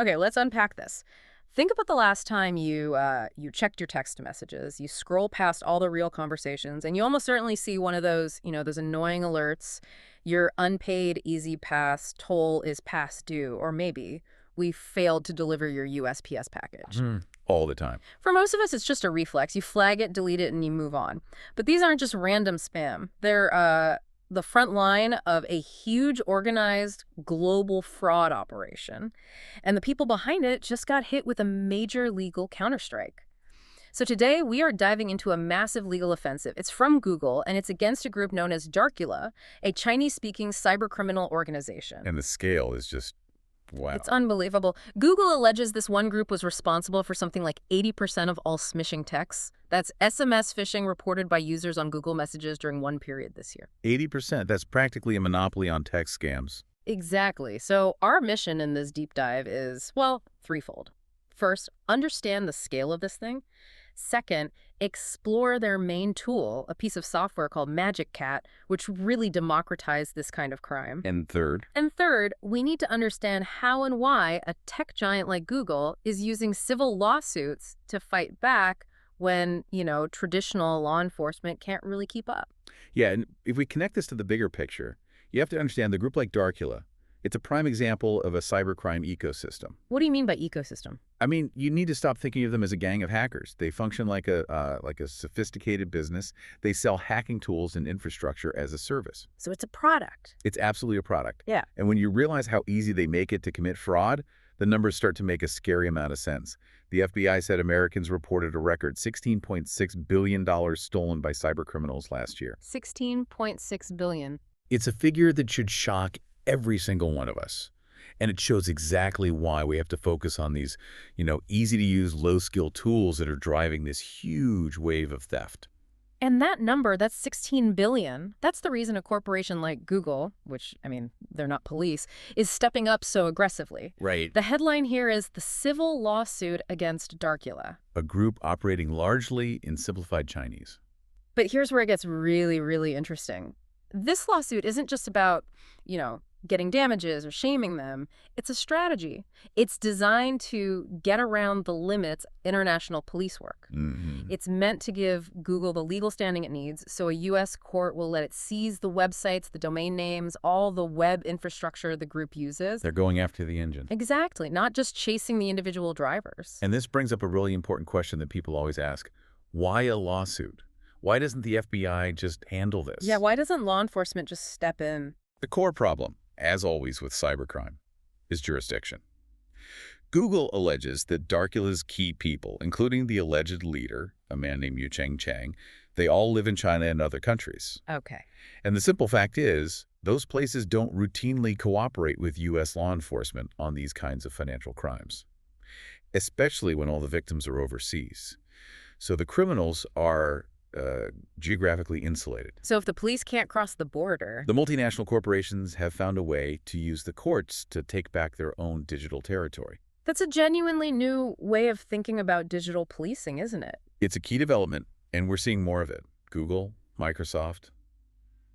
Okay, let's unpack this. Think about the last time you checked your text messages, you scroll past all the real conversations, and you almost certainly see one of those, those annoying alerts, your unpaid E-ZPass toll is past due, or maybe we failed to deliver your USPS package. All the time. For most of us, it's just a reflex. You flag it, delete it, and you move on. But these aren't just random spam. They're the front line of a huge organized global fraud operation. And the people behind it just got hit with a major legal counterstrike. So today, we are diving into a massive legal offensive. It's from Google, and it's against a group known as Darcula, a Chinese-speaking cybercriminal organization. And the scale is just, wow. It's unbelievable. Google alleges this one group was responsible for something like 80% of all smishing texts. That's SMS phishing reported by users on Google Messages during one period this year. 80%. That's practically a monopoly on text scams. Exactly. So our mission in this deep dive is, well, threefold. First, understand the scale of this thing. Second, explore their main tool, a piece of software called Magic Cat, which really democratized this kind of crime. And third? And third, we need to understand how and why a tech giant like Google is using civil lawsuits to fight back when, traditional law enforcement can't really keep up. Yeah, and if we connect this to the bigger picture, you have to understand the group like Darcula. It's a prime example of a cybercrime ecosystem. What do you mean by ecosystem? I mean, you need to stop thinking of them as a gang of hackers. They function like a sophisticated business. They sell hacking tools and infrastructure as a service. So it's a product. It's absolutely a product. Yeah. And when you realize how easy they make it to commit fraud, the numbers start to make a scary amount of sense. The FBI said Americans reported a record $16.6 billion stolen by cybercriminals last year. $16.6 billion. It's a figure that should shock every single one of us. And it shows exactly why we have to focus on these, easy-to-use, low-skill tools that are driving this huge wave of theft. And that number, that's 16 billion. That's the reason a corporation like Google, which, they're not police, is stepping up so aggressively. Right. The headline here is the civil lawsuit against Darcula. A group operating largely in simplified Chinese. But here's where it gets really, really interesting. This lawsuit isn't just about, getting damages or shaming them. It's a strategy. It's designed to get around the limits international police work. It's meant to give Google the legal standing it needs, so a U.S. court will let it seize the websites, the domain names, all the web infrastructure the group uses. They're going after the engine. Exactly, not just chasing the individual drivers. And this brings up a really important question that people always ask. Why a lawsuit? Why doesn't the FBI just handle this? Yeah, why doesn't law enforcement just step in? The core problem, as always with cybercrime, is jurisdiction. Google alleges that Darcula's key people, including the alleged leader, a man named Yucheng Chang, they all live in China and other countries. Okay. And the simple fact is, those places don't routinely cooperate with U.S. law enforcement on these kinds of financial crimes, especially when all the victims are overseas. So the criminals are geographically insulated. So if the police can't cross the border... The multinational corporations have found a way to use the courts to take back their own digital territory. That's a genuinely new way of thinking about digital policing, isn't it? It's a key development, and we're seeing more of it. Google, Microsoft,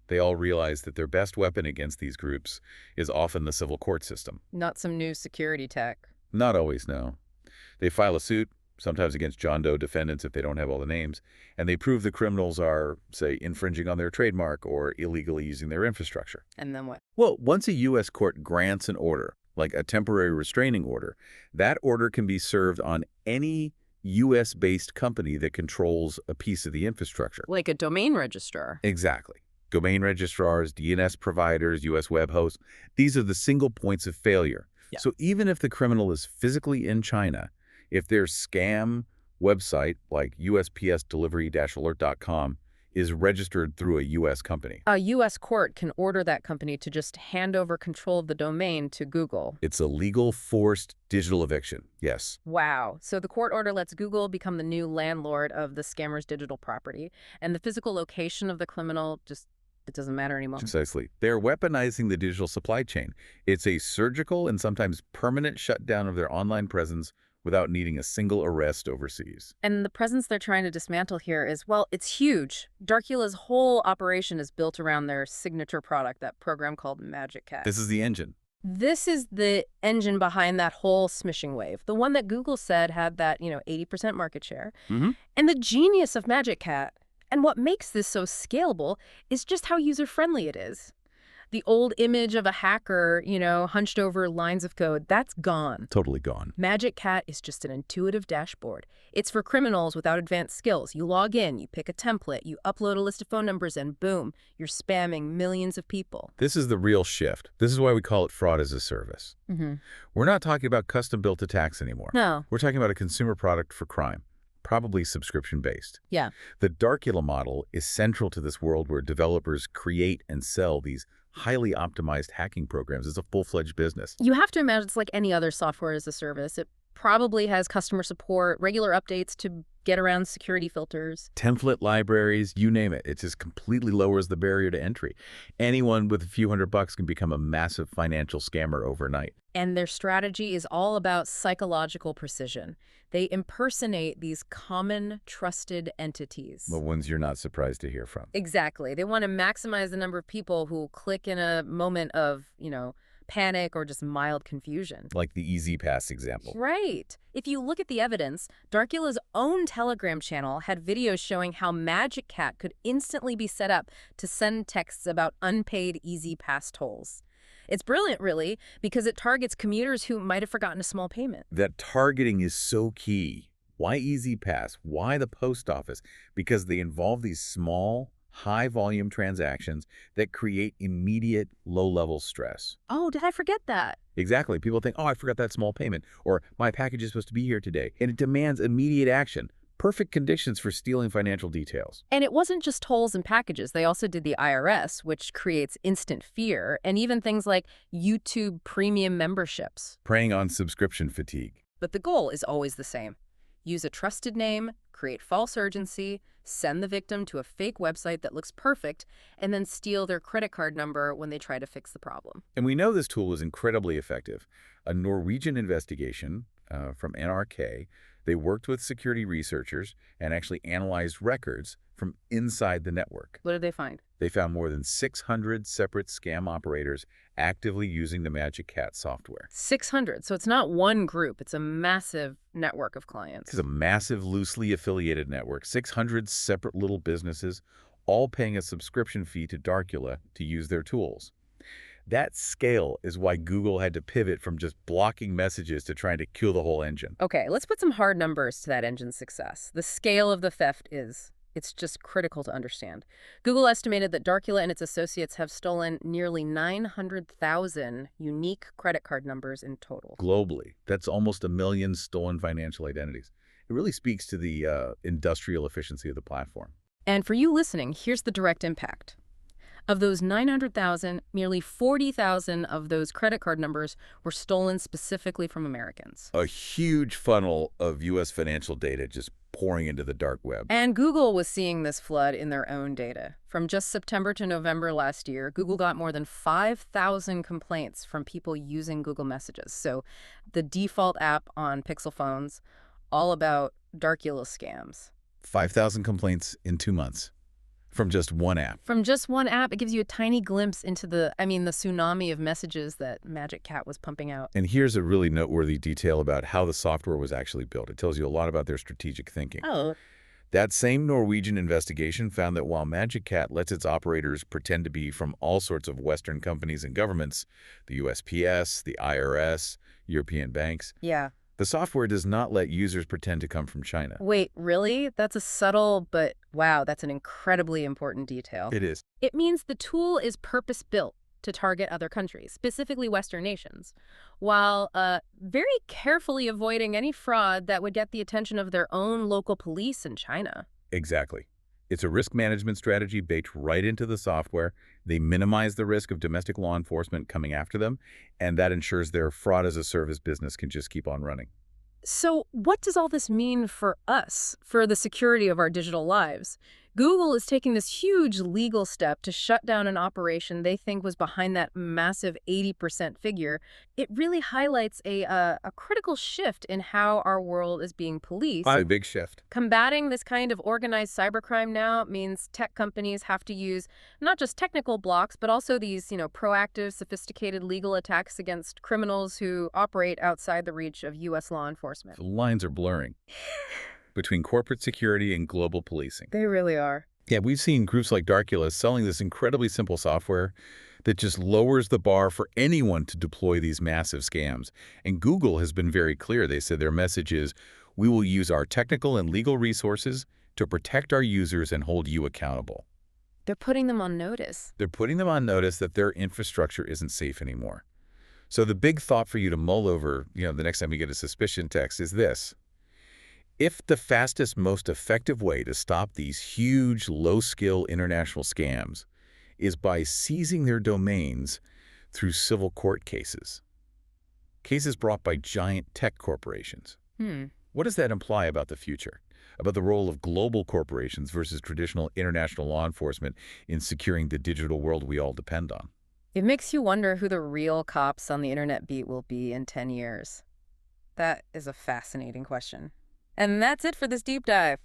they all realize that their best weapon against these groups is often the civil court system. Not some new security tech. Not always, no. They file a suit, sometimes against John Doe defendants if they don't have all the names, and they prove the criminals are, say, infringing on their trademark or illegally using their infrastructure. And then what? Well, once a U.S. court grants an order, like a temporary restraining order, that order can be served on any U.S.-based company that controls a piece of the infrastructure. Like a domain registrar. Exactly. Domain registrars, DNS providers, U.S. web hosts, these are the single points of failure. Yeah. So even if the criminal is physically in China, if their scam website, like USPS delivery-alert.com, is registered through a U.S. company. A U.S. court can order that company to just hand over control of the domain to Google. It's a legal forced digital eviction, yes. Wow. So the court order lets Google become the new landlord of the scammer's digital property, and the physical location of the criminal it doesn't matter anymore. Precisely. They're weaponizing the digital supply chain. It's a surgical and sometimes permanent shutdown of their online presence without needing a single arrest overseas. And the presence they're trying to dismantle here is, well, it's huge. Darcula's whole operation is built around their signature product, that program called Magic Cat. This is the engine. This is the engine behind that whole smishing wave, the one that Google said had that, 80% market share. Hmm. And the genius of Magic Cat, and what makes this so scalable, is just how user-friendly it is. The old image of a hacker, hunched over lines of code, that's gone. Totally gone. Magic Cat is just an intuitive dashboard. It's for criminals without advanced skills. You log in, you pick a template, you upload a list of phone numbers, and boom, you're spamming millions of people. This is the real shift. This is why we call it fraud as a service. Mm-hmm. We're not talking about custom-built attacks anymore. No. We're talking about a consumer product for crime, probably subscription-based. Yeah. The Darcula model is central to this world where developers create and sell these highly optimized hacking programs. It's a full-fledged business. You have to imagine it's like any other software as a service. It probably has customer support, regular updates to get around security filters. Template libraries, you name it. It just completely lowers the barrier to entry. Anyone with a few $100 can become a massive financial scammer overnight. And their strategy is all about psychological precision. They impersonate these common, trusted entities. The ones you're not surprised to hear from. Exactly. They want to maximize the number of people who click in a moment of, panic or just mild confusion. Like the E-ZPass example. Right. If you look at the evidence, Darcula's own Telegram channel had videos showing how Magic Cat could instantly be set up to send texts about unpaid E-ZPass tolls. It's brilliant, really, because it targets commuters who might have forgotten a small payment. That targeting is so key. Why E-ZPass? Why the post office? Because they involve these small, high-volume transactions that create immediate, low-level stress. Oh, did I forget that? Exactly. People think, oh, I forgot that small payment, or my package is supposed to be here today. And it demands immediate action. Perfect conditions for stealing financial details. And it wasn't just tolls and packages. They also did the IRS, which creates instant fear, and even things like YouTube premium memberships. Preying on subscription fatigue. But the goal is always the same. Use a trusted name, create false urgency, send the victim to a fake website that looks perfect, and then steal their credit card number when they try to fix the problem. And we know this tool was incredibly effective. A Norwegian investigation from NRK, they worked with security researchers and actually analyzed records from inside the network. What did they find? They found more than 600 separate scam operators actively using the Magic Cat software. 600. So it's not one group. It's a massive network of clients. It's a massive, loosely affiliated network. 600 separate little businesses, all paying a subscription fee to Darcula to use their tools. That scale is why Google had to pivot from just blocking messages to trying to kill the whole engine. Okay, let's put some hard numbers to that engine's success. The scale of the theft it's just critical to understand. Google estimated that Darcula and its associates have stolen nearly 900,000 unique credit card numbers in total. Globally, that's almost 1 million stolen financial identities. It really speaks to the industrial efficiency of the platform. And for you listening, here's the direct impact. Of those 900,000, nearly 40,000 of those credit card numbers were stolen specifically from Americans. A huge funnel of U.S. financial data just pouring into the dark web. And Google was seeing this flood in their own data. From just September to November last year, Google got more than 5,000 complaints from people using Google Messages. So the default app on Pixel phones, all about Darcula scams. 5,000 complaints in 2 months. From just one app. From just one app, it gives you a tiny glimpse into the tsunami of messages that Magic Cat was pumping out. And here's a really noteworthy detail about how the software was actually built. It tells you a lot about their strategic thinking. Oh. That same Norwegian investigation found that while Magic Cat lets its operators pretend to be from all sorts of Western companies and governments, the USPS, the IRS, European banks, Yeah. the software does not let users pretend to come from China. Wait, really? That's a subtle, but wow, that's an incredibly important detail. It is. It means the tool is purpose-built to target other countries, specifically Western nations, while very carefully avoiding any fraud that would get the attention of their own local police in China. Exactly. It's a risk management strategy baked right into the software. They minimize the risk of domestic law enforcement coming after them, and that ensures their fraud-as-a-service business can just keep on running. So what does all this mean for us, for the security of our digital lives? Google is taking this huge legal step to shut down an operation they think was behind that massive 80% figure. It really highlights a critical shift in how our world is being policed. A big shift. Combating this kind of organized cybercrime now means tech companies have to use not just technical blocks, but also these, proactive, sophisticated legal attacks against criminals who operate outside the reach of U.S. law enforcement. The lines are blurring between corporate security and global policing. They really are. Yeah, we've seen groups like Darcula selling this incredibly simple software that just lowers the bar for anyone to deploy these massive scams. And Google has been very clear. They said their message is, we will use our technical and legal resources to protect our users and hold you accountable. They're putting them on notice. They're putting them on notice that their infrastructure isn't safe anymore. So the big thought for you to mull over, the next time you get a suspicion text is this. If the fastest, most effective way to stop these huge, low-skill international scams is by seizing their domains through civil court cases brought by giant tech corporations, what does that imply about the future, about the role of global corporations versus traditional international law enforcement in securing the digital world we all depend on? It makes you wonder who the real cops on the internet beat will be in 10 years. That is a fascinating question. And that's it for this deep dive.